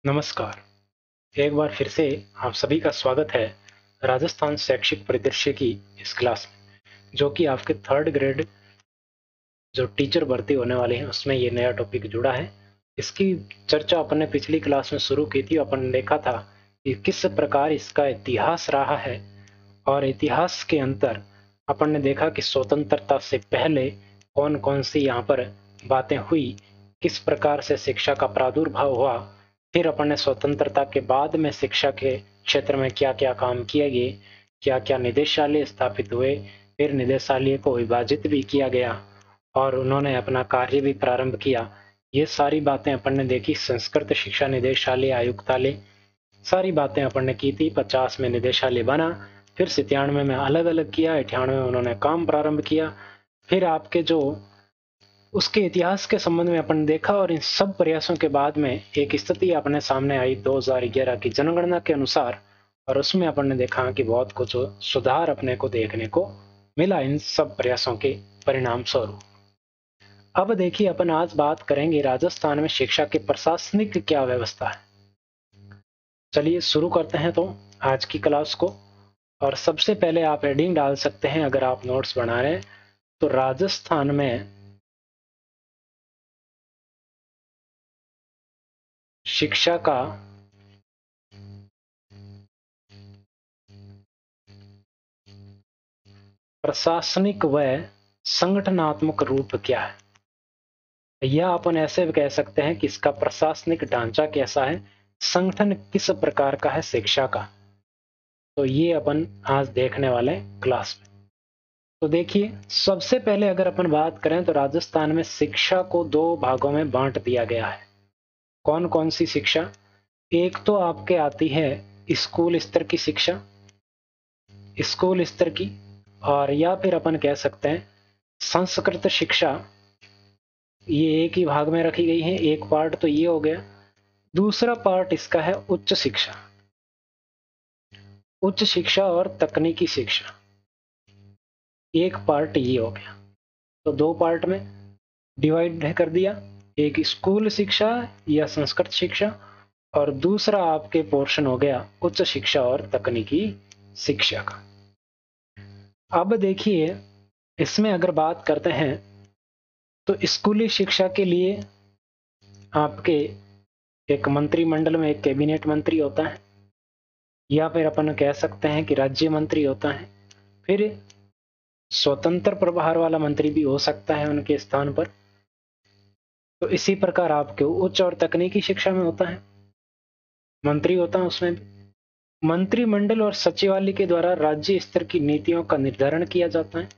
नमस्कार। एक बार फिर से आप सभी का स्वागत है राजस्थान शैक्षिक परिदृश्य की इस क्लास में, जो कि आपके थर्ड ग्रेड जो टीचर भर्ती होने वाले हैं उसमें ये नया टॉपिक जुड़ा है। इसकी चर्चा अपन ने पिछली क्लास में शुरू की थी। अपन ने देखा था कि किस प्रकार इसका इतिहास रहा है, और इतिहास के अंतर अपन ने देखा कि स्वतंत्रता से पहले कौन कौन सी यहाँ पर बातें हुई, किस प्रकार से शिक्षा का प्रादुर्भाव हुआ। फिर अपन ने स्वतंत्रता के बाद में शिक्षा के क्षेत्र में क्या क्या काम किए गए, क्या क्या निदेशालय स्थापित हुए, फिर निदेशालय को विभाजित भी किया गया और उन्होंने अपना कार्य भी प्रारंभ किया। ये सारी बातें अपन ने देखी। संस्कृत शिक्षा निदेशालय, आयुक्तालय, सारी बातें अपन ने की थी। 50 में निदेशालय बना, फिर 97 में अलग अलग किया, 98 में उन्होंने काम प्रारंभ किया। फिर आपके जो उसके इतिहास के संबंध में अपन देखा, और इन सब प्रयासों के बाद में एक स्थिति अपने सामने आई 2011 की जनगणना के अनुसार, और उसमें अपन ने देखा कि बहुत कुछ सुधार अपने को देखने को मिला इन सब प्रयासों के परिणाम स्वरूप। अब देखिए, अपन आज बात करेंगे राजस्थान में शिक्षा के प्रशासनिक क्या व्यवस्था है। चलिए शुरू करते हैं तो आज की क्लास को। और सबसे पहले आप हेडिंग डाल सकते हैं अगर आप नोट्स बना रहे हैं तो, राजस्थान में शिक्षा का प्रशासनिक व संगठनात्मक रूप क्या है, या अपन ऐसे भी कह सकते हैं कि इसका प्रशासनिक ढांचा कैसा है, संगठन किस प्रकार का है शिक्षा का। तो ये अपन आज देखने वाले क्लास में। तो देखिए, सबसे पहले अगर अपन बात करें तो राजस्थान में शिक्षा को दो भागों में बांट दिया गया है। कौन कौन सी शिक्षा? एक तो आपके आती है स्कूल स्तर की शिक्षा, स्कूल स्तर की, और या फिर अपन कह सकते हैं संस्कृत शिक्षा। ये एक ही भाग में रखी गई है। एक पार्ट तो ये हो गया। दूसरा पार्ट इसका है उच्च शिक्षा, उच्च शिक्षा और तकनीकी शिक्षा। एक पार्ट ये हो गया। तो दो पार्ट में डिवाइड कर दिया, एक स्कूल शिक्षा या संस्कृत शिक्षा, और दूसरा आपके पोर्शन हो गया उच्च शिक्षा और तकनीकी शिक्षा का। अब देखिए, इसमें अगर बात करते हैं तो स्कूली शिक्षा के लिए आपके एक मंत्रिमंडल में एक कैबिनेट मंत्री होता है, या फिर अपन कह सकते हैं कि राज्य मंत्री होता है। फिर स्वतंत्र प्रभार वाला मंत्री भी हो सकता है उनके स्थान पर। तो इसी प्रकार आपके उच्च और तकनीकी शिक्षा में होता है, मंत्री होता है उसमें भी। मंत्रिमंडल और सचिवालय के द्वारा राज्य स्तर की नीतियों का निर्धारण किया जाता है,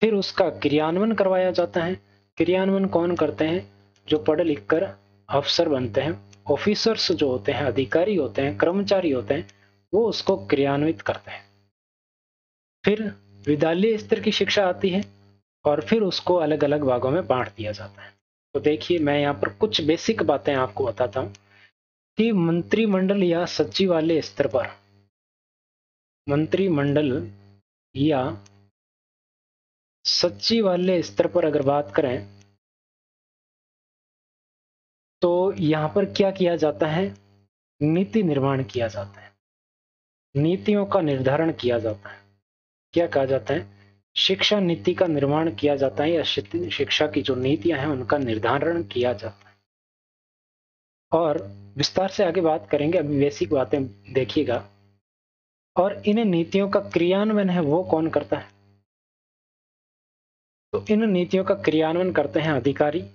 फिर उसका क्रियान्वयन करवाया जाता है। क्रियान्वयन कौन करते हैं? जो पढ़ लिख कर अफसर बनते हैं, ऑफिसर्स जो होते हैं, अधिकारी होते हैं, कर्मचारी होते हैं, वो उसको क्रियान्वित करते हैं। फिर विद्यालय स्तर की शिक्षा आती है, और फिर उसको अलग अलग भागों में बांट दिया जाता है। तो देखिए, मैं यहाँ पर कुछ बेसिक बातें आपको बताता हूँ कि मंत्रिमंडल या सचिवालय स्तर पर, मंत्रिमंडल या सचिवालय स्तर पर अगर बात करें तो यहाँ पर क्या किया जाता है? नीति निर्माण किया जाता है, नीतियों का निर्धारण किया जाता है। क्या कहा जाता है? शिक्षा नीति का निर्माण किया जाता है, या शिक्षा की जो नीतियां हैं उनका निर्धारण किया जाता है। और विस्तार से आगे बात करेंगे, अभी बेसिक बातें देखिएगा। और इन नीतियों का क्रियान्वयन है वो कौन करता है? तो इन नीतियों का क्रियान्वयन करते हैं अधिकारी,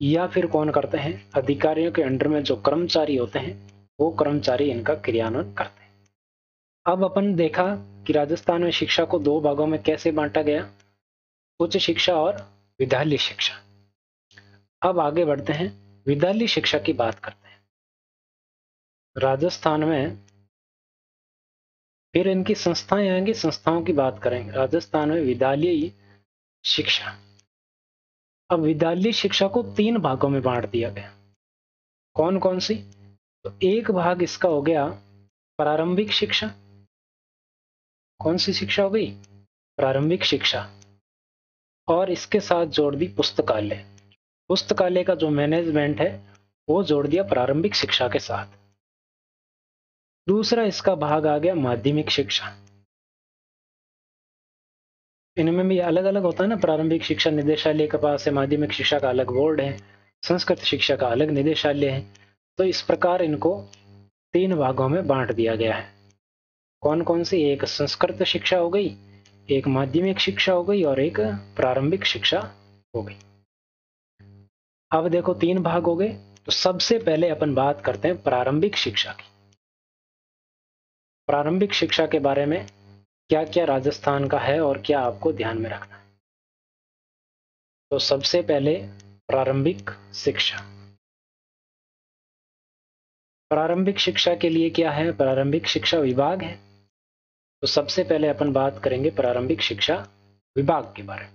या फिर कौन करते हैं? अधिकारियों के अंडर में जो कर्मचारी होते हैं वो कर्मचारी इनका क्रियान्वयन करते हैं। अब अपन देखा कि राजस्थान में शिक्षा को दो भागों में कैसे बांटा गया, उच्च शिक्षा और विद्यालय शिक्षा। अब आगे बढ़ते हैं, विद्यालय शिक्षा की बात करते हैं। राजस्थान में फिर इनकी संस्थाएं आएंगी, संस्थाओं की बात करेंगे। राजस्थान में विद्यालय शिक्षा। अब विद्यालय शिक्षा को तीन भागों में बांट दिया गया। कौन कौन सी? तो एक भाग इसका हो गया प्रारंभिक शिक्षा। कौन सी शिक्षा हो गई? प्रारंभिक शिक्षा। और इसके साथ जोड़ दी पुस्तकालय। पुस्तकालय का जो मैनेजमेंट है वो जोड़ दिया प्रारंभिक शिक्षा के साथ। दूसरा इसका भाग आ गया माध्यमिक शिक्षा। इनमें भी अलग अलग होता है ना, प्रारंभिक शिक्षा निदेशालय के पास है, माध्यमिक शिक्षा का अलग बोर्ड है, संस्कृत शिक्षा का अलग निदेशालय है। तो इस प्रकार इनको 3 भागों में बांट दिया गया है। कौन कौन सी? एक संस्कृत शिक्षा हो गई, एक माध्यमिक शिक्षा हो गई और एक प्रारंभिक शिक्षा हो गई। अब देखो 3 भाग हो गए। तो सबसे पहले अपन बात करते हैं प्रारंभिक शिक्षा की। प्रारंभिक शिक्षा के बारे में क्या क्या राजस्थान का है और क्या आपको ध्यान में रखना है। तो सबसे पहले प्रारंभिक शिक्षा। प्रारंभिक शिक्षा के लिए क्या है? प्रारंभिक शिक्षा विभाग है। तो सबसे पहले अपन बात करेंगे प्रारंभिक शिक्षा विभाग के बारे में।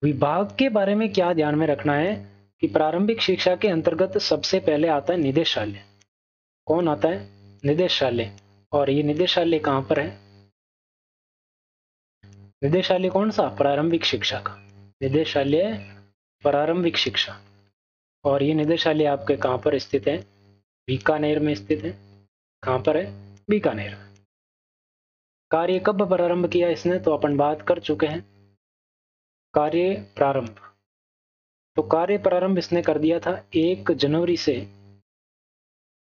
विभाग के बारे में क्या ध्यान में रखना है कि प्रारंभिक शिक्षा के अंतर्गत सबसे पहले आता है निदेशालय। कौन आता है? निदेशालय। और ये निदेशालय कहां पर है? निदेशालय कौन सा? प्रारंभिक शिक्षा का निदेशालय, प्रारंभिक शिक्षा। और ये निदेशालय आपके कहां पर स्थित है? बीकानेर में स्थित है। कहां पर है? बीकानेर में। कार्य कब प्रारंभ किया इसने? तो अपन बात कर चुके हैं कार्य प्रारंभ। तो कार्य प्रारंभ इसने कर दिया था 1 जनवरी से,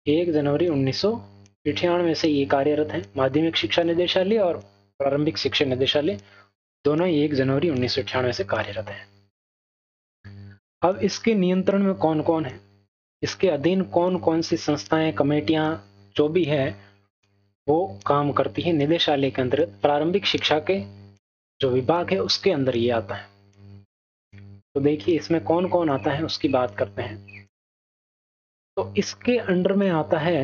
1 जनवरी 1998 से ये कार्यरत है। माध्यमिक शिक्षा निदेशालय और प्रारंभिक शिक्षा निदेशालय दोनों 1 जनवरी 1998 से कार्यरत है। अब इसके नियंत्रण में कौन कौन है, इसके अधीन कौन कौन सी संस्थाएं, कमेटियां जो भी है वो काम करती है निदेशालय के अंतर्गत। प्रारंभिक शिक्षा के जो विभाग है उसके अंदर ये आता है। तो देखिए इसमें कौन कौन आता है उसकी बात करते हैं। तो इसके अंडर में आता है,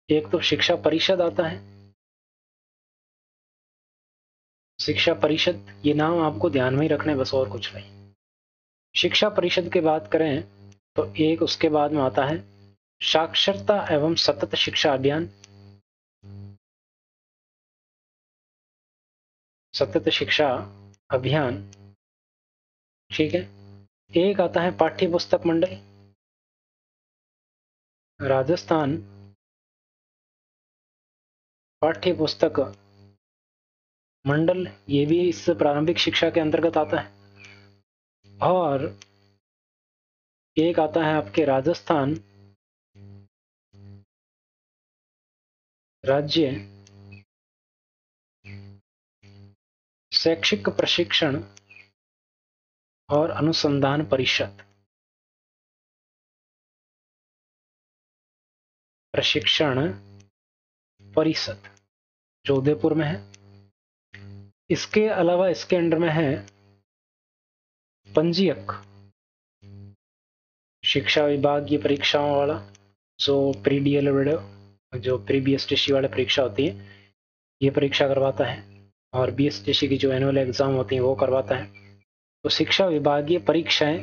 एक तो शिक्षा परिषद आता है। शिक्षा परिषद, ये नाम आपको ध्यान में ही रखना है बस, और कुछ नहीं। शिक्षा परिषद की बात करें तो एक उसके बाद में आता है साक्षरता एवं सतत शिक्षा अभियान। सतत शिक्षा अभियान, ठीक है। एक आता है पाठ्य पुस्तक मंडल। राजस्थान पाठ्य पुस्तक मंडल, ये भी इस प्रारंभिक शिक्षा के अंतर्गत आता है। और एक आता है आपके राजस्थान राज्य शैक्षिक प्रशिक्षण और अनुसंधान परिषद। प्रशिक्षण परिषद जो उदयपुर में है। इसके अलावा इसके अंडर में है पंजीयक शिक्षा विभाग, ये परीक्षाओं वाला जो प्री डीएलएड, जो प्री बीएसटीसी वाली परीक्षा होती है ये परीक्षा करवाता है। और बीएसटीसी की जो एनुअल एग्जाम होती है वो करवाता है। तो शिक्षा विभागीय परीक्षाएं,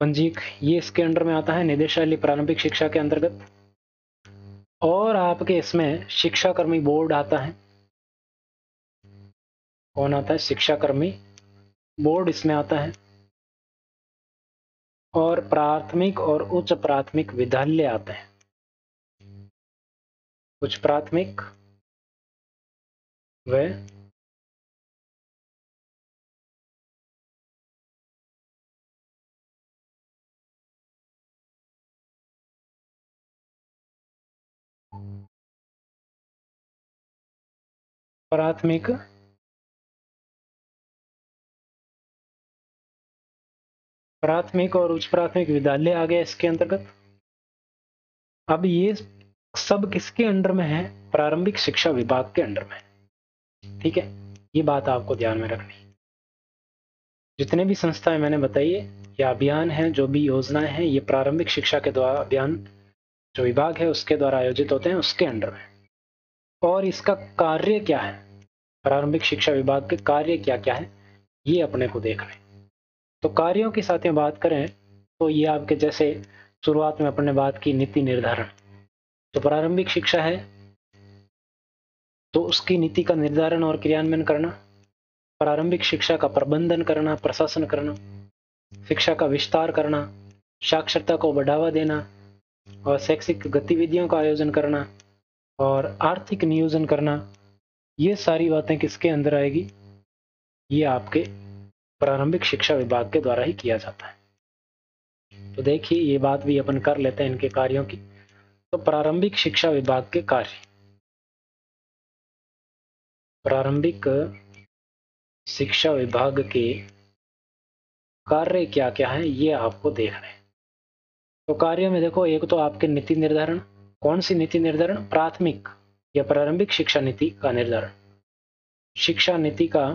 पंजीयक, ये इसके अंडर में आता है निदेशालय प्रारंभिक शिक्षा के अंतर्गत। और आपके इसमें शिक्षाकर्मी बोर्ड आता है। कौन आता है? शिक्षाकर्मी बोर्ड इसमें आता है। और प्राथमिक और उच्च प्राथमिक विद्यालय आते हैं। उच्च प्राथमिक व प्राथमिक प्राथमिक और उच्च प्राथमिक विद्यालय आ गया इसके अंतर्गत। अब ये सब किसके अंडर में है? प्रारंभिक शिक्षा विभाग के अंडर में। ठीक है, ये बात आपको ध्यान में रखनी। जितने भी संस्थाएं मैंने बताई है या अभियान है, जो भी योजनाएं हैं, ये प्रारंभिक शिक्षा के द्वारा, अभियान जो विभाग है उसके द्वारा आयोजित होते हैं, उसके अंडर में। और इसका कार्य क्या है, प्रारंभिक शिक्षा विभाग के कार्य क्या क्या है, ये अपने को देखना है। तो कार्यों के साथ में बात करें तो ये आपके, जैसे शुरुआत में अपने बात की नीति निर्धारण, तो प्रारंभिक शिक्षा है तो उसकी नीति का निर्धारण और क्रियान्वयन करना, प्रारंभिक शिक्षा का प्रबंधन करना, प्रशासन करना, शिक्षा का विस्तार करना, साक्षरता को बढ़ावा देना और शैक्षिक गतिविधियों का आयोजन करना और आर्थिक नियोजन करना, ये सारी बातें किसके अंदर आएगी? ये आपके प्रारंभिक शिक्षा विभाग के द्वारा ही किया जाता है। तो देखिए ये बात भी अपन कर लेते हैं इनके कार्यों की। तो प्रारंभिक शिक्षा विभाग के कार्य, प्रारंभिक शिक्षा विभाग के कार्य क्या क्या है ये आपको देखना है। तो कार्य में देखो, एक तो आपके नीति निर्धारण। कौन सी नीति निर्धारण? प्राथमिक या प्रारंभिक शिक्षा नीति का निर्धारण। शिक्षा नीति का,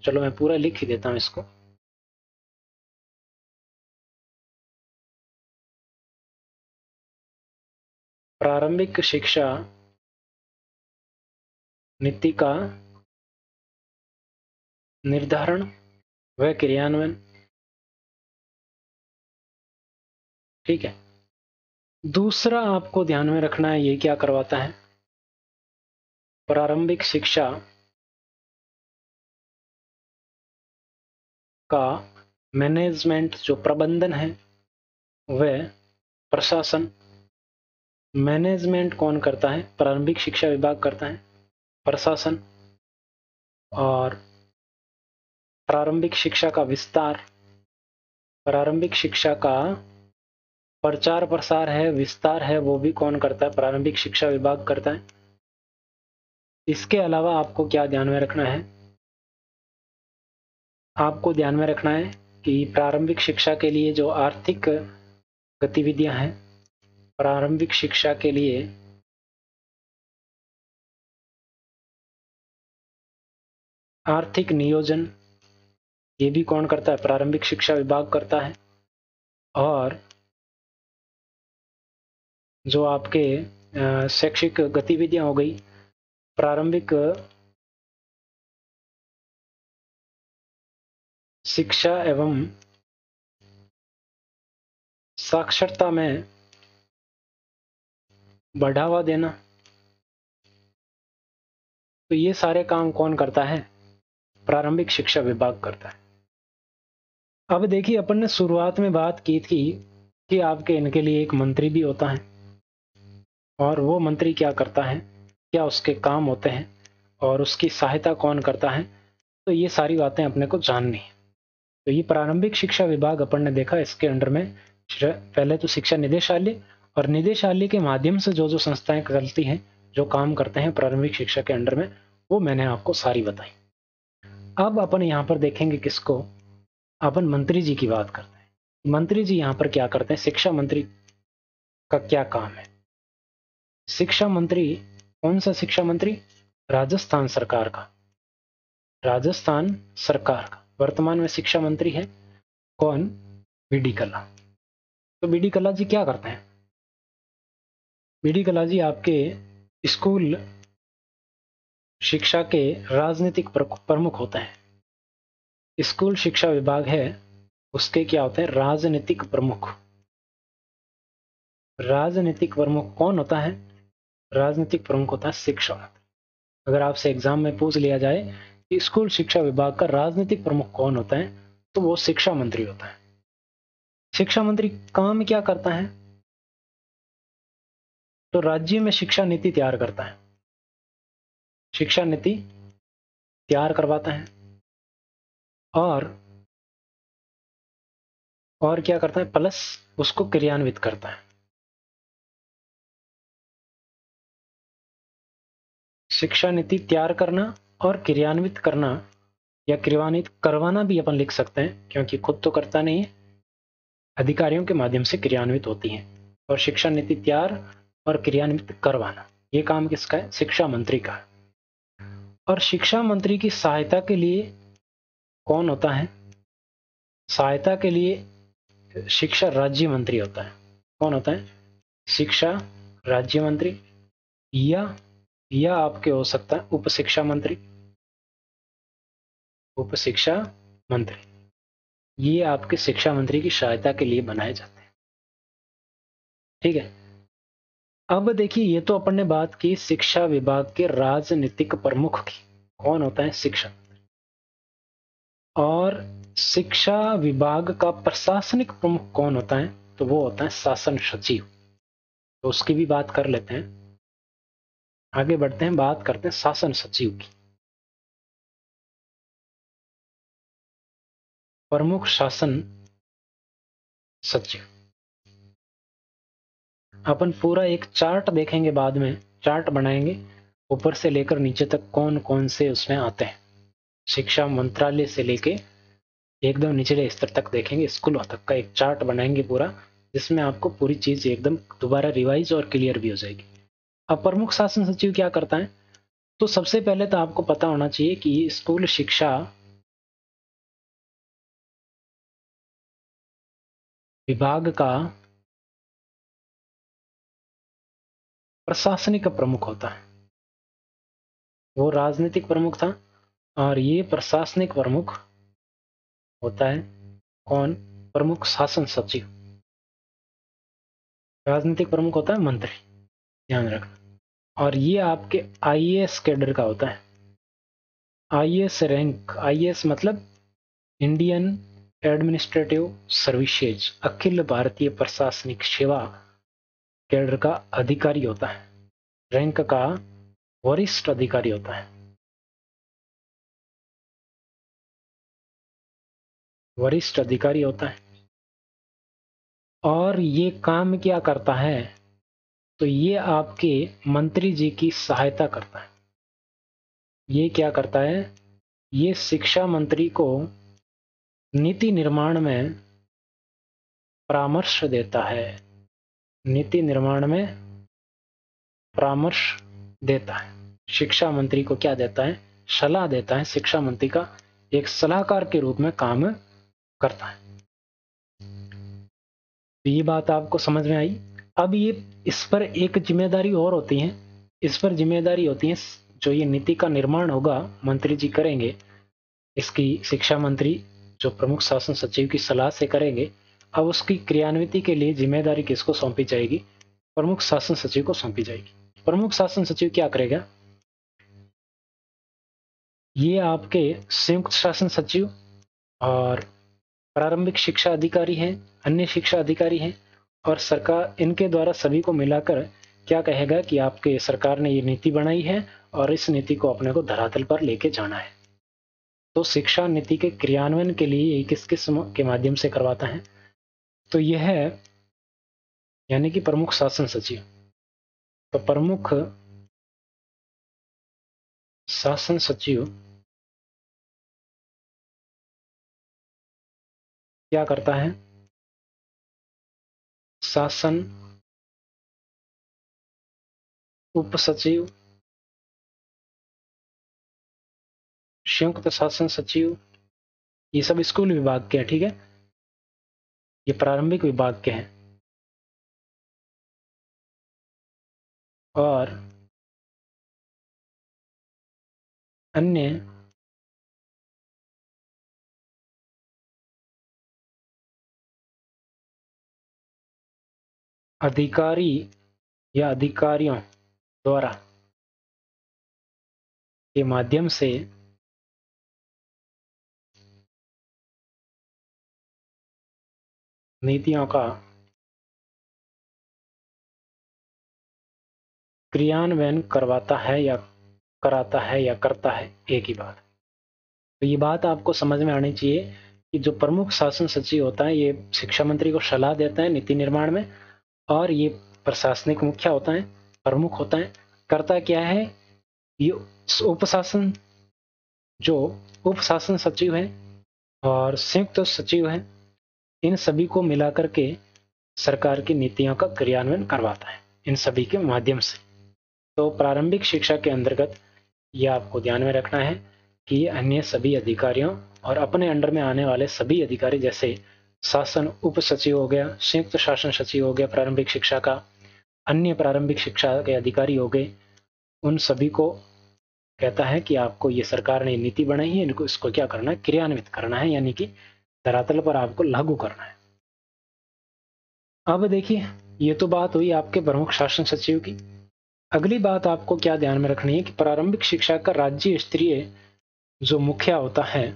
चलो मैं पूरा लिख ही देता हूं इसको। प्रारंभिक शिक्षा नीति का निर्धारण व क्रियान्वयन। ठीक है। दूसरा आपको ध्यान में रखना है, ये क्या करवाता है? प्रारंभिक शिक्षा का मैनेजमेंट, जो प्रबंधन है वह प्रशासन। मैनेजमेंट कौन करता है? प्रारंभिक शिक्षा विभाग करता है। प्रशासन और प्रारंभिक शिक्षा का विस्तार, प्रारंभिक शिक्षा का प्रचार प्रसार है, विस्तार है, वो भी कौन करता है? प्रारंभिक शिक्षा विभाग करता है। इसके अलावा आपको क्या ध्यान में रखना है? आपको ध्यान में रखना है कि प्रारंभिक शिक्षा के लिए जो आर्थिक गतिविधियां हैं, प्रारंभिक शिक्षा के लिए आर्थिक नियोजन, ये भी कौन करता है? प्रारंभिक शिक्षा विभाग करता है। और जो आपके शैक्षिक गतिविधियां हो गई, प्रारंभिक शिक्षा एवं साक्षरता में बढ़ावा देना, तो ये सारे काम कौन करता है? प्रारंभिक शिक्षा विभाग करता है। अब देखिए, अपन ने शुरुआत में बात की थी कि आपके इनके लिए एक मंत्री भी होता है, और वो मंत्री क्या करता है, क्या उसके काम होते हैं और उसकी सहायता कौन करता है, तो ये सारी बातें अपने को जाननी है। तो ये प्रारंभिक शिक्षा विभाग अपन ने देखा, इसके अंडर में पहले तो शिक्षा निदेशालय, और निदेशालय के माध्यम से जो जो संस्थाएं चलती हैं, जो काम करते हैं प्रारंभिक शिक्षा के अंडर में, वो मैंने आपको सारी बताई। अब अपन यहाँ पर देखेंगे किसको? अपन मंत्री जी की बात करते हैं। मंत्री जी यहाँ पर क्या करते हैं? शिक्षा मंत्री का क्या काम है? शिक्षा मंत्री, कौन सा शिक्षा मंत्री? राजस्थान सरकार का। राजस्थान सरकार का वर्तमान में शिक्षा मंत्री है कौन? बीडी कल्ला। तो बीडी कल्ला जी क्या करते हैं? बीडी कल्ला जी आपके स्कूल शिक्षा के राजनीतिक प्रमुख होते हैं। स्कूल शिक्षा विभाग है, उसके क्या होते हैं? राजनीतिक प्रमुख। राजनीतिक प्रमुख कौन होता है? राजनीतिक प्रमुख होता है शिक्षा मंत्री। अगर आपसे एग्जाम में पूछ लिया जाए कि स्कूल शिक्षा विभाग का राजनीतिक प्रमुख कौन होता है, तो वो शिक्षा मंत्री होता है। शिक्षा मंत्री काम क्या करता है? तो राज्य में शिक्षा नीति तैयार करता है, शिक्षा नीति तैयार करवाता है, और क्या करता है? प्लस उसको क्रियान्वित करता है। शिक्षा नीति तैयार करना और क्रियान्वित करना, या क्रियान्वित करवाना भी अपन लिख सकते हैं, क्योंकि खुद तो करता नहीं है, अधिकारियों के माध्यम से क्रियान्वित होती है। और शिक्षा नीति तैयार और क्रियान्वित करवाना, ये काम किसका है? शिक्षा मंत्री का है। और शिक्षा मंत्री की सहायता के लिए कौन होता है? सहायता के लिए शिक्षा राज्य मंत्री होता है। कौन होता है? शिक्षा राज्य मंत्री, या आपके हो सकता है उप शिक्षा मंत्री। उप शिक्षा मंत्री, ये आपके शिक्षा मंत्री की सहायता के लिए बनाए जाते हैं। ठीक है। अब देखिए, ये तो अपन ने बात की शिक्षा विभाग के राजनीतिक प्रमुख की। कौन होता है? शिक्षा। और शिक्षा विभाग का प्रशासनिक प्रमुख कौन होता है? तो वो होता है शासन सचिव। तो उसकी भी बात कर लेते हैं। आगे बढ़ते हैं, बात करते हैं शासन सचिव की। प्रमुख शासन सचिव, अपन पूरा एक चार्ट देखेंगे, बाद में चार्ट बनाएंगे ऊपर से लेकर नीचे तक कौन कौन से उसमें आते हैं। शिक्षा मंत्रालय से लेके एकदम निचले स्तर तक देखेंगे, स्कूलों तक का एक चार्ट बनाएंगे पूरा, जिसमें आपको पूरी चीज एकदम दोबारा रिवाइज और क्लियर भी हो जाएगी। अब प्रमुख शासन सचिव क्या करता है? तो सबसे पहले तो आपको पता होना चाहिए कि स्कूल शिक्षा विभाग का प्रशासनिक प्रमुख होता है। वो राजनीतिक प्रमुख था और ये प्रशासनिक प्रमुख होता है कौन? प्रमुख शासन सचिव। राजनीतिक प्रमुख होता है मंत्री, ध्यान रखना। और ये आपके आईएएस कैडर का होता है। आईएएस रैंक, आईएएस मतलब Indian administrative services, Akhil Bharatiya प्रशासनिक सेवा कैडर का अधिकारी होता है। रैंक का वरिष्ठ अधिकारी होता है। वरिष्ठ अधिकारी होता है। और ये काम क्या करता है? तो ये आपके मंत्री जी की सहायता करता है। ये क्या करता है? ये शिक्षा मंत्री को नीति निर्माण में परामर्श देता है। नीति निर्माण में परामर्श देता है। शिक्षा मंत्री को क्या देता है? सलाह देता है। शिक्षा मंत्री का एक सलाहकार के रूप में काम करता है। तो ये बात आपको समझ में आई। अब ये इस पर एक जिम्मेदारी और होती है, इस पर जिम्मेदारी होती है जो ये नीति का निर्माण होगा मंत्री जी करेंगे, इसकी शिक्षा मंत्री जो प्रमुख शासन सचिव की सलाह से करेंगे। अब उसकी क्रियान्विति के लिए जिम्मेदारी किसको सौंपी जाएगी? प्रमुख शासन सचिव को सौंपी जाएगी। प्रमुख शासन सचिव क्या करेगा? ये आपके संयुक्त शासन सचिव और प्रारंभिक शिक्षा अधिकारी हैं, अन्य शिक्षा अधिकारी हैं, और सरकार इनके द्वारा सभी को मिलाकर क्या कहेगा कि आपके सरकार ने ये नीति बनाई है और इस नीति को अपने को धरातल पर लेके जाना है। तो शिक्षा नीति के क्रियान्वयन के लिए ये किस किस के माध्यम से करवाता है? तो यह है यानी कि प्रमुख शासन सचिव। तो प्रमुख शासन सचिव क्या करता है? शासन उप सचिव, संयुक्त शासन सचिव, ये सब स्कूल विभाग के हैं, ठीक है, ये प्रारंभिक विभाग के हैं। और अन्य अधिकारी या अधिकारियों द्वारा के माध्यम से नीतियों का क्रियान्वयन करवाता है या कराता है या करता है, एक ही बात। तो ये बात आपको समझ में आनी चाहिए कि जो प्रमुख शासन सचिव होता है ये शिक्षा मंत्री को सलाह देता है नीति निर्माण में, और ये प्रशासनिक मुखिया होता है, प्रमुख होता है। करता क्या है? ये उपशासन, जो उप शासन सचिव है और संयुक्त सचिव है, इन सभी को मिलाकर के सरकार की नीतियों का क्रियान्वयन करवाता है इन सभी के माध्यम से। तो प्रारंभिक शिक्षा के अंतर्गत यह आपको ध्यान में रखना है कि अन्य सभी अधिकारियों और अपने अंडर में आने वाले सभी अधिकारी, जैसे शासन उप सचिव हो गया, संयुक्त शासन सचिव हो गया प्रारंभिक शिक्षा का, अन्य प्रारंभिक शिक्षा के अधिकारी हो गए, उन सभी को कहता है कि आपको ये सरकार ने नीति बनाई है, इनको इसको क्या करना है? क्रियान्वित करना है, यानी कि धरातल पर आपको लागू करना है। अब देखिए, ये तो बात हुई आपके प्रमुख शासन सचिव की। अगली बात आपको क्या ध्यान में रखनी है कि प्रारंभिक शिक्षा का राज्य स्तरीय जो मुखिया होता है,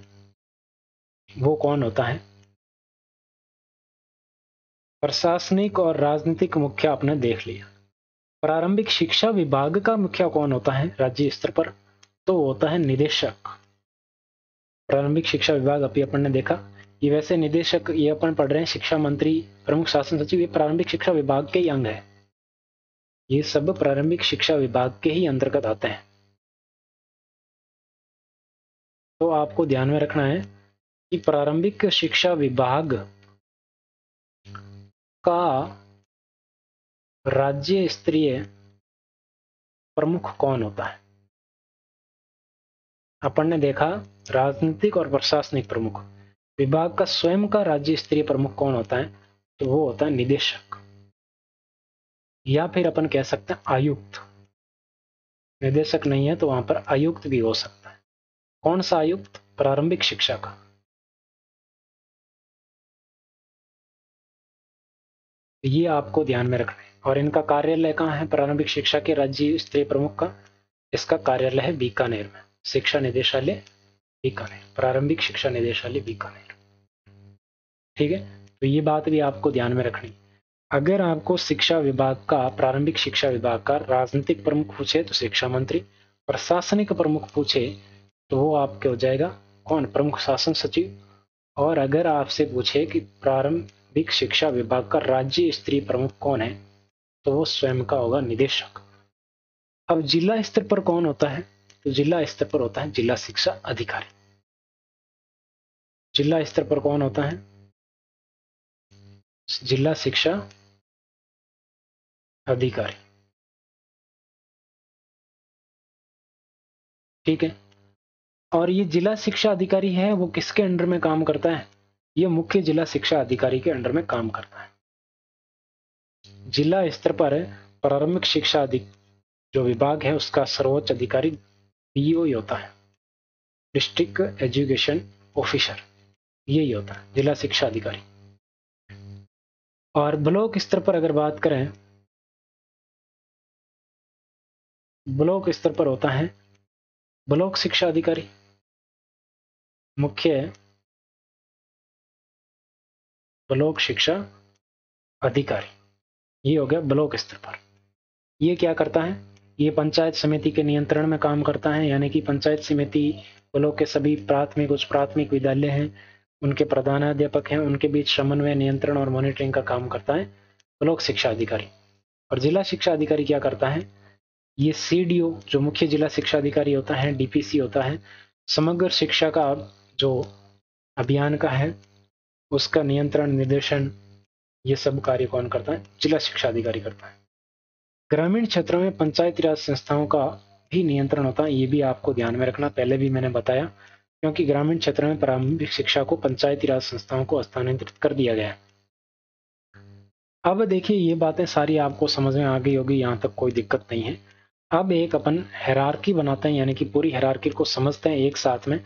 वो कौन होता है? प्रशासनिक और राजनीतिक मुखिया आपने देख लिया। प्रारंभिक शिक्षा विभाग का मुखिया कौन होता है राज्य स्तर पर? तो वो होता है निदेशक। प्रारंभिक शिक्षा विभाग अभी अपन ने देखा। ये वैसे निदेशक ये अपन पढ़ रहे हैं शिक्षा मंत्री, प्रमुख शासन सचिव, ये प्रारंभिक शिक्षा विभाग के ही अंग है। ये सब प्रारंभिक शिक्षा विभाग के ही अंतर्गत आते हैं। तो आपको ध्यान में रखना है कि प्रारंभिक शिक्षा विभाग का राज्य स्तरीय प्रमुख कौन होता है? अपन ने देखा राजनीतिक और प्रशासनिक प्रमुख। विभाग का स्वयं का राज्य स्तरीय प्रमुख कौन होता है? तो वो होता है निदेशक, या फिर अपन कह सकते हैं आयुक्त। निदेशक नहीं है तो वहां पर आयुक्त भी हो सकता है। कौन सा आयुक्त? प्रारंभिक शिक्षा का। ये आपको ध्यान में रखना है। और इनका कार्यालय कहाँ है प्रारंभिक शिक्षा के राज्य स्तरीय प्रमुख का? इसका कार्यालय है बीकानेर में। शिक्षा निदेशालय बीकानेर, प्रारंभिक शिक्षा निदेशालय बीकानेर। ठीक है, तो ये बात भी आपको ध्यान में रखनी। अगर आपको शिक्षा विभाग का, प्रारंभिक शिक्षा विभाग का राजनीतिक प्रमुख पूछे तो शिक्षा मंत्री, प्रशासनिक प्रमुख पूछे तो वो आपके हो जाएगा कौन? प्रमुख शासन सचिव। और अगर आपसे पूछे कि प्रारंभिक शिक्षा विभाग का राज्य स्तरीय प्रमुख कौन है, तो वो स्वयं का होगा निदेशक। अब जिला स्तर पर कौन होता है? तो जिला स्तर पर होता है जिला शिक्षा अधिकारी। जिला स्तर पर कौन होता है? जिला शिक्षा अधिकारी। ठीक है, और ये जिला शिक्षा अधिकारी है वो किसके अंडर में काम करता है? ये मुख्य जिला शिक्षा अधिकारी के अंडर में काम करता है। जिला स्तर पर प्रारंभिक शिक्षा जो विभाग है उसका सर्वोच्च अधिकारी बीओ ही होता है, डिस्ट्रिक्ट एजुकेशन ऑफिसर। यही होता है जिला शिक्षा अधिकारी। और ब्लॉक स्तर पर अगर बात करें, ब्लॉक स्तर पर होता है ब्लॉक शिक्षा अधिकारी, मुख्य ब्लॉक शिक्षा अधिकारी। ये हो गया ब्लॉक स्तर पर। ये क्या करता है? ये पंचायत समिति के नियंत्रण में काम करता है, यानी कि पंचायत समिति ब्लॉक के सभी प्राथमिक उच्च प्राथमिक विद्यालय हैं, उनके प्रधानाध्यापक हैं, उनके बीच समन्वय, नियंत्रण और मॉनिटरिंग का काम करता है ब्लॉक शिक्षा अधिकारी। और जिला शिक्षा अधिकारी क्या करता है? ये सीडीओ जो मुख्य जिला शिक्षा अधिकारी होता है, डीपीसी होता है, समग्र शिक्षा का जो अभियान का है उसका नियंत्रण निर्देशन, ये सब कार्य कौन करता है? जिला शिक्षा अधिकारी करता है। ग्रामीण क्षेत्रों में पंचायती राज संस्थाओं का भी नियंत्रण होता है, ये भी आपको ध्यान में रखना, पहले भी मैंने बताया, क्योंकि ग्रामीण क्षेत्रों में प्रारंभिक शिक्षा को पंचायती राज संस्थाओं को हस्तांतरित कर दिया गया है। अब देखिए ये बातें सारी आपको समझ में आ गई होगी, यहाँ तक कोई दिक्कत नहीं है। अब एक अपन हायरार्की बनाते हैं, यानी कि पूरी हायरार्की को समझते हैं एक साथ में।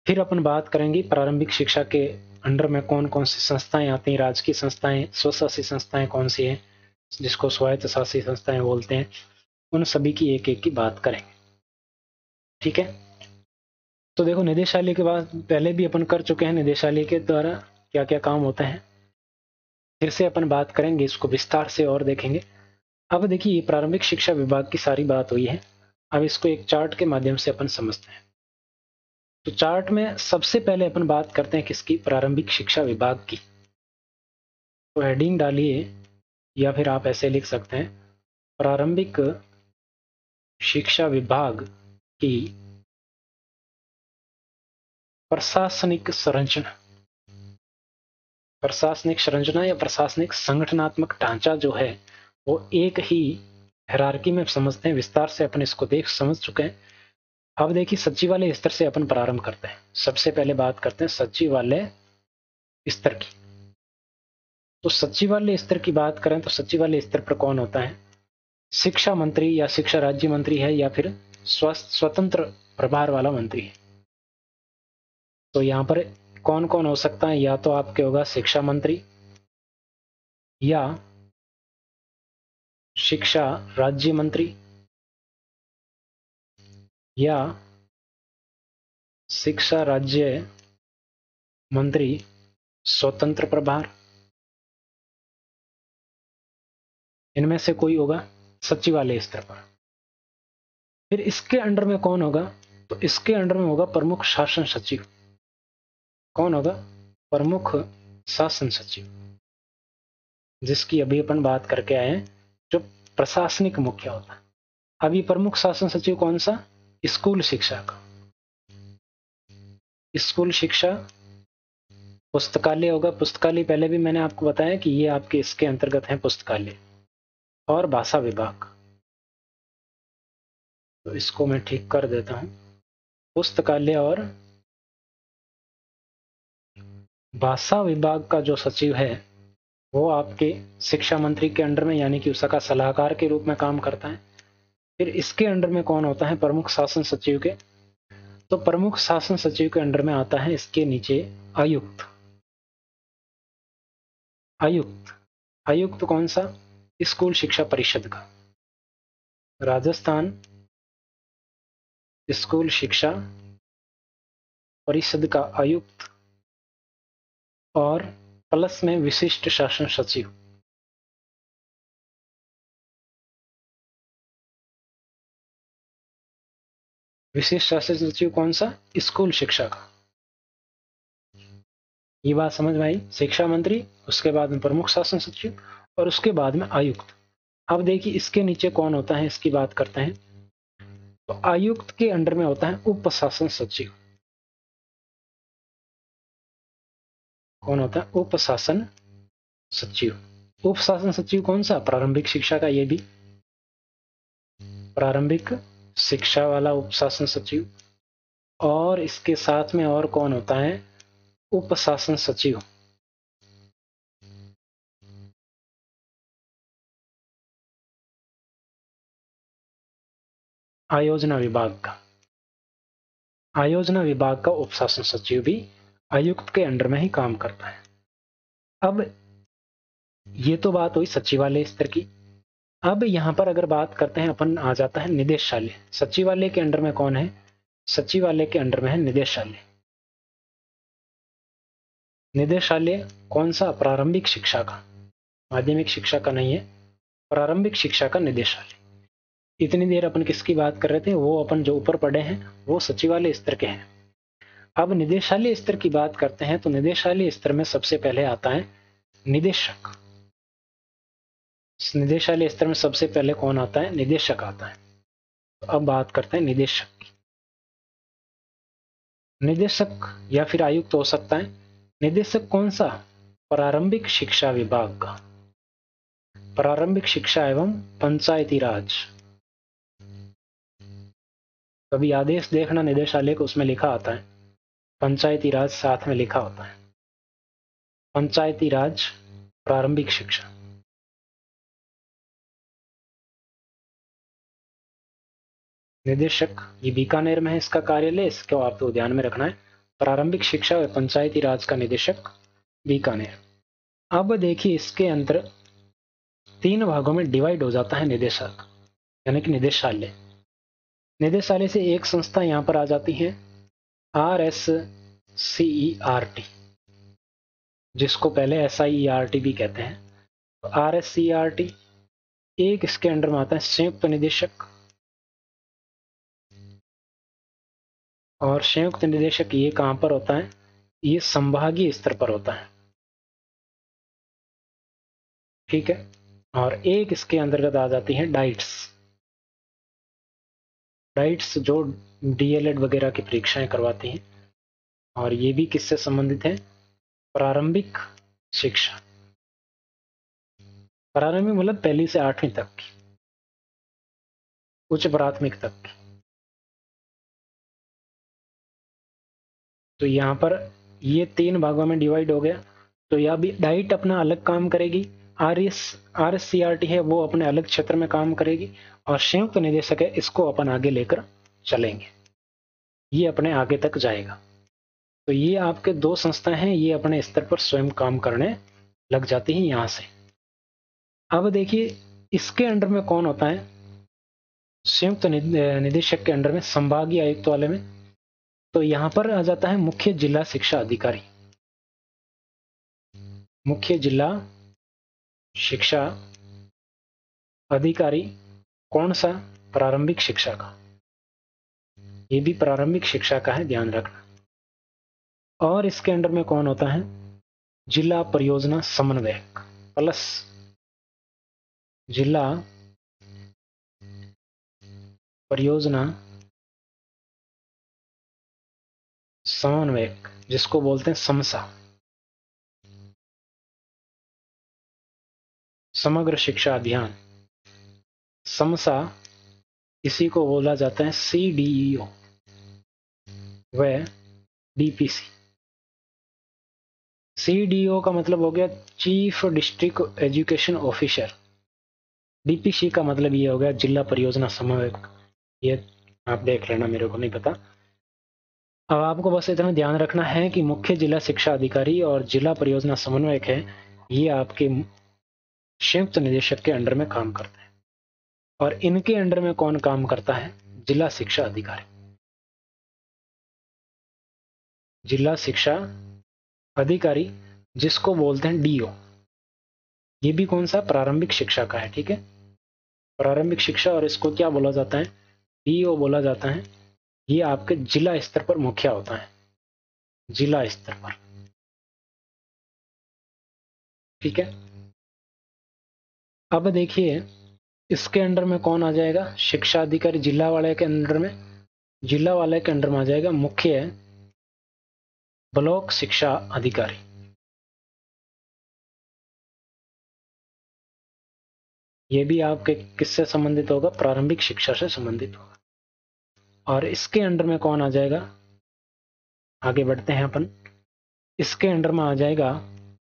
फिर अपन बात करेंगे प्रारंभिक शिक्षा के अंडर में कौन कौन सी संस्थाएं आती हैं, राजकीय संस्थाएं, स्वशासी संस्थाएं कौन सी हैं, जिसको स्वायत्त शासी संस्थाएं बोलते हैं, उन सभी की एक एक की बात करेंगे। ठीक है, तो देखो निदेशालय के बाद पहले भी अपन कर चुके हैं, निदेशालय के द्वारा क्या क्या काम होते हैं फिर से अपन बात करेंगे, इसको विस्तार से और देखेंगे। अब देखिए प्रारंभिक शिक्षा विभाग की सारी बात हुई है, अब इसको एक चार्ट के माध्यम से अपन समझते हैं। तो चार्ट में सबसे पहले अपन बात करते हैं किसकी? प्रारंभिक शिक्षा विभाग की। तो हेडिंग डालिए, या फिर आप ऐसे लिख सकते हैं, प्रारंभिक शिक्षा विभाग की प्रशासनिक संरचना। प्रशासनिक संरचना या प्रशासनिक संगठनात्मक ढांचा जो है वो एक ही हायरार्की में समझते हैं, विस्तार से अपन इसको देख समझ चुके हैं। अब देखिए सचिवालय स्तर से अपन प्रारंभ करते हैं। सबसे पहले बात करते हैं सचिवालय स्तर की। तो सचिवालय स्तर की बात करें तो सचिवालय स्तर पर कौन होता है? शिक्षा मंत्री या शिक्षा राज्य मंत्री है, या फिर स्वतंत्र प्रभार वाला मंत्री है। तो यहाँ पर कौन कौन हो सकता है? या तो आपके होगा शिक्षा मंत्री, या शिक्षा राज्य मंत्री, या शिक्षा राज्य मंत्री स्वतंत्र प्रभार, इनमें से कोई होगा सचिवालय स्तर पर। फिर इसके अंडर में कौन होगा, तो इसके अंडर में होगा प्रमुख शासन सचिव। कौन होगा, प्रमुख शासन सचिव, जिसकी अभी अपन बात करके आए हैं, जो प्रशासनिक मुखिया होता है। अभी प्रमुख शासन सचिव कौन सा, स्कूल शिक्षा का, स्कूल शिक्षा, पुस्तकालय होगा। पुस्तकालय पहले भी मैंने आपको बताया कि ये आपके इसके अंतर्गत है पुस्तकालय, और भाषा विभाग। तो इसको मैं ठीक कर देता हूं, पुस्तकालय और भाषा विभाग का जो सचिव है वो आपके शिक्षा मंत्री के अंडर में, यानी कि उसका सलाहकार के रूप में काम करता है। फिर इसके अंडर में कौन होता है, प्रमुख शासन सचिव के, तो प्रमुख शासन सचिव के अंडर में आता है इसके नीचे आयुक्त। आयुक्त, आयुक्त कौन सा, स्कूल शिक्षा परिषद का, राजस्थान स्कूल शिक्षा परिषद का आयुक्त, और प्लस में विशिष्ट शासन सचिव। विशिष्ट शासन सचिव कौन सा, स्कूल शिक्षा का। ये बात समझ में आई, शिक्षा मंत्री, उसके बाद में प्रमुख शासन सचिव, और उसके बाद में आयुक्त। अब देखिए इसके नीचे कौन होता है, इसकी बात करते हैं। तो आयुक्त के अंडर में होता है उप शासन सचिव। कौन होता है, उप शासन सचिव। उप शासन सचिव कौन सा, प्रारंभिक शिक्षा का, ये भी प्रारंभिक शिक्षा वाला उप शासन सचिव। और इसके साथ में और कौन होता है, उप शासन सचिव आयोजना विभाग का। आयोजना विभाग का उप शासन सचिव भी आयुक्त के अंडर में ही काम करता है। अब ये तो बात हुई सचिवालय स्तर की। अब यहां पर अगर बात करते हैं अपन, आ जाता है निदेशालय। सचिवालय के अंडर में कौन है, सचिवालय के अंडर में है निदेशालय। निदेशालय कौन सा, प्रारंभिक शिक्षा का, माध्यमिक शिक्षा का नहीं है, प्रारंभिक शिक्षा का निदेशालय। इतनी देर अपन किसकी बात कर रहे थे, वो अपन जो ऊपर पढ़े हैं वो सचिवालय स्तर के हैं। अब निदेशालय स्तर की बात करते हैं, तो निदेशालय स्तर में सबसे पहले आता है निदेशक। निदेशालय स्तर में सबसे पहले कौन आता है, निदेशक आता है। तो अब बात करते हैं निदेशक की। निदेशक या फिर आयुक्त हो सकता है। निदेशक कौन सा, प्रारंभिक शिक्षा विभाग का, प्रारंभिक शिक्षा एवं पंचायती राज। कभी आदेश देखना निदेशालय को, उसमें लिखा आता है पंचायती राज, साथ में लिखा होता है पंचायती राज प्रारंभिक शिक्षा। निदेशक ये बीकानेर में है इसका कार्यालय, इसको आपको ध्यान में रखना है। प्रारंभिक शिक्षा और पंचायती राज का निदेशक बीकानेर। अब देखिए इसके अंदर 3 भागों में डिवाइड हो जाता है निदेशक, यानी कि निदेशालय। निदेशालय से एक संस्था यहां पर आ जाती है RSCERT, जिसको पहले SIERT भी कहते हैं। तो RSCERT एक इसके अंडर में आता है संयुक्त निदेशक, और संयुक्त निदेशक ये कहां पर होता है, ये संभागीय स्तर पर होता है, ठीक है। और एक इसके अंतर्गत आ जाती है डाइट्स। डाइट्स जो DLED वगैरह की परीक्षाएं करवाती हैं, और ये भी किससे संबंधित है, प्रारंभिक शिक्षा। प्रारंभिक मतलब 1ली से 8वीं तक की, उच्च प्राथमिक तक की। तो यहाँ पर ये 3 भागों में डिवाइड हो गया। तो यह भी डाइट अपना अलग काम करेगी, RSCERT है वो अपने अलग क्षेत्र में काम करेगी, और संयुक्त निदेशक है इसको अपन आगे लेकर चलेंगे, ये अपने आगे तक जाएगा। तो ये आपके 2 संस्थाएं हैं, ये अपने स्तर पर स्वयं काम करने लग जाती हैं यहां से। अब देखिए इसके अंडर में कौन होता है, संयुक्त निदेशक के अंडर में, संभागीय आयुक्त वाले में, तो यहां पर आ जाता है मुख्य जिला शिक्षा अधिकारी। मुख्य जिला शिक्षा अधिकारी कौन सा? प्रारंभिक शिक्षा का। ये भी प्रारंभिक शिक्षा का है, ध्यान रखना। और इसके अंडर में कौन होता है? जिला परियोजना समन्वयक प्लस जिला परियोजना समन्वयक, जिसको बोलते हैं समसा, समग्र शिक्षा अभियान। समसा, इसी को बोला जाता है CDEO व DPC। CDO का मतलब हो गया chief district education officer. DPC का मतलब ये हो गया जिला परियोजना समन्वयक। ये आप देख लेना, मेरे को नहीं पता। अब आपको बस इतना ध्यान रखना है कि मुख्य जिला शिक्षा अधिकारी और जिला परियोजना समन्वयक है, ये आपके संयुक्त निदेशक के अंडर में काम करते हैं। और इनके अंडर में कौन काम करता है? जिला शिक्षा अधिकारी। जिला शिक्षा अधिकारी, जिसको बोलते हैं DO। ये भी कौन सा? प्रारंभिक शिक्षा का है, ठीक है, प्रारंभिक शिक्षा। और इसको क्या बोला जाता है? DO बोला जाता है। ये आपके जिला स्तर पर मुखिया होता है, जिला स्तर पर, ठीक है। अब देखिए इसके अंडर में कौन आ जाएगा? शिक्षा अधिकारी जिला वाले के अंडर में, जिला वाले के अंडर में आ जाएगा मुख्य ब्लॉक शिक्षा अधिकारी। ये भी आपके किससे संबंधित होगा? प्रारंभिक शिक्षा से संबंधित होगा। और इसके अंडर में कौन आ जाएगा? आगे बढ़ते हैं अपन। इसके अंडर में आ जाएगा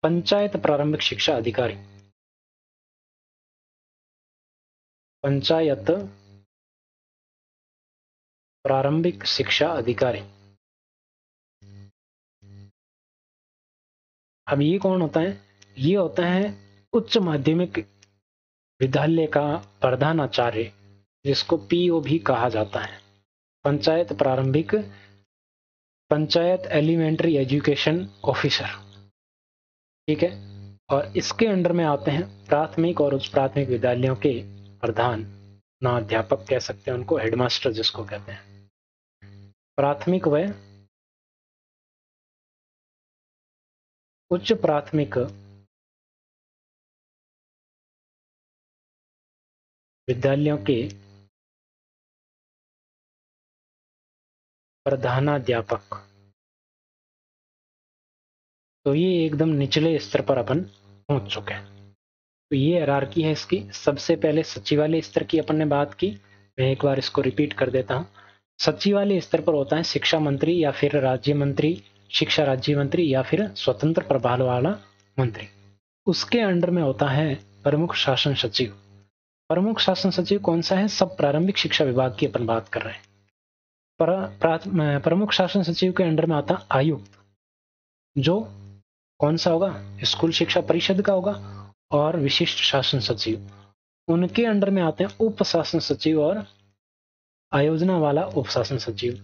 पंचायत प्रारंभिक शिक्षा अधिकारी। पंचायत प्रारंभिक शिक्षा अधिकारी। अब ये कौन होता है? ये होता है उच्च माध्यमिक विद्यालय का प्रधानाचार्य, जिसको PO भी कहा जाता है। पंचायत प्रारंभिक, पंचायत एलिमेंट्री एजुकेशन ऑफिसर, ठीक है। और इसके अंडर में आते हैं प्राथमिक और उच्च प्राथमिक विद्यालयों के प्रधान, ना अध्यापक कह सकते हैं उनको, हेडमास्टर जिसको कहते हैं। प्राथमिक व उच्च प्राथमिक विद्यालयों के प्रधानाध्यापक। तो ये एकदम निचले स्तर पर अपन पहुंच चुके हैं। तो ये हायरार्की है इसकी। सबसे पहले सचिवालय स्तर की अपन ने बात की, मैं एक बार इसको रिपीट कर देता हूं। सचिवालय स्तर पर होता है शिक्षा मंत्री या फिर राज्य मंत्री, शिक्षा राज्य मंत्री या फिर स्वतंत्र प्रभार वाला मंत्री। उसके अंडर में होता है प्रमुख शासन सचिव। प्रमुख शासन सचिव कौन सा है? सब प्रारंभिक शिक्षा विभाग की अपन बात कर रहे हैं। प्रमुख शासन सचिव के अंडर में आता है आयुक्त, जो कौन सा होगा? स्कूल शिक्षा परिषद का होगा। और विशिष्ट शासन सचिव, उनके अंडर में आते हैं उप शासन सचिव और आयोजना वाला उप शासन सचिव।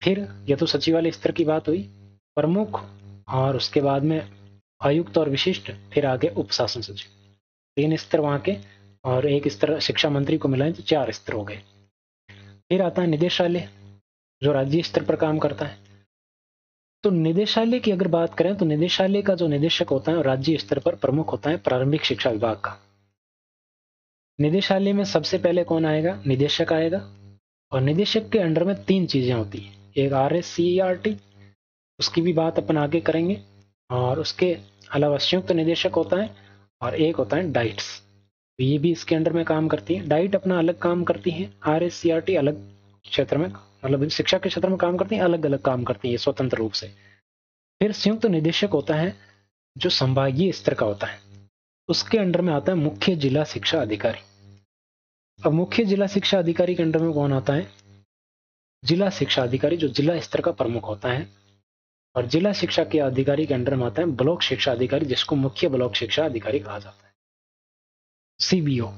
फिर ये तो सचिवालय स्तर की बात हुई, प्रमुख और उसके बाद में आयुक्त और विशिष्ट, फिर आगे उप शासन सचिव। 3 स्तर वहां के, और एक स्तर शिक्षा मंत्री को मिलाएं तो 4 स्तर हो गए। फिर आता है निदेशालय, जो राज्य स्तर पर काम करता है। तो निदेशालय की अगर बात करें तो निदेशालय का जो निदेशक होता है राज्य स्तर पर प्रमुख होता है प्रारंभिक शिक्षा विभाग का। निदेशालय में सबसे पहले कौन आएगा? निदेशक आएगा। और निदेशक के अंडर में 3 चीजें होती है, एक RSCERT, उसकी भी बात अपन आगे करेंगे। और उसके अलावा संयुक्त निदेशक होता है, और एक होता है डाइट्स, तो ये भी इसके अंडर में काम करती है। डाइट अपना अलग काम करती है, RSCERT अलग क्षेत्र में, मतलब शिक्षा के क्षेत्र में काम करती है, अलग अलग काम करती है स्वतंत्र रूप से। फिर संयुक्त निदेशक होता है जो संभागीय स्तर का होता है, उसके अंडर में आता है मुख्य जिला शिक्षा अधिकारी। अब मुख्य जिला शिक्षा अधिकारी के अंडर में कौन आता है? जिला शिक्षा अधिकारी, जो जिला स्तर का प्रमुख होता है। और जिला शिक्षा के अधिकारी के अंडर में आता है ब्लॉक शिक्षा अधिकारी, जिसको मुख्य ब्लॉक शिक्षा अधिकारी कहा जाता है, CBO,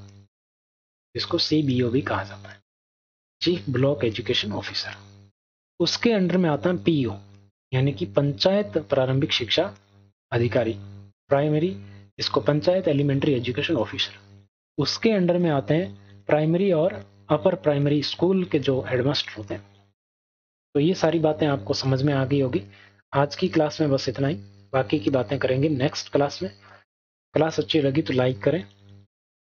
जिसको CBO भी कहा जाता है, चीफ ब्लॉक एजुकेशन ऑफिसर। उसके अंडर में आता है PO, यानी कि पंचायत प्रारंभिक शिक्षा अधिकारी, प्राइमरी, इसको पंचायत एलिमेंट्री एजुकेशन ऑफिसर, उसके अंडर में आते हैं प्राइमरी और अपर प्राइमरी स्कूल के जो हेडमास्टर होते हैं। तो ये सारी बातें आपको समझ में आ गई होगी। आज की क्लास में बस इतना ही, बाकी की बातें करेंगे नेक्स्ट क्लास में। क्लास अच्छी लगी तो लाइक करें,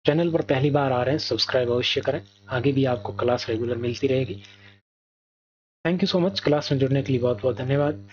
चैनल पर पहली बार आ रहे हैं सब्सक्राइब अवश्य करें, आगे भी आपको क्लास रेगुलर मिलती रहेगी। Thank you so much, class में जुड़ने के लिए बहुत बहुत धन्यवाद।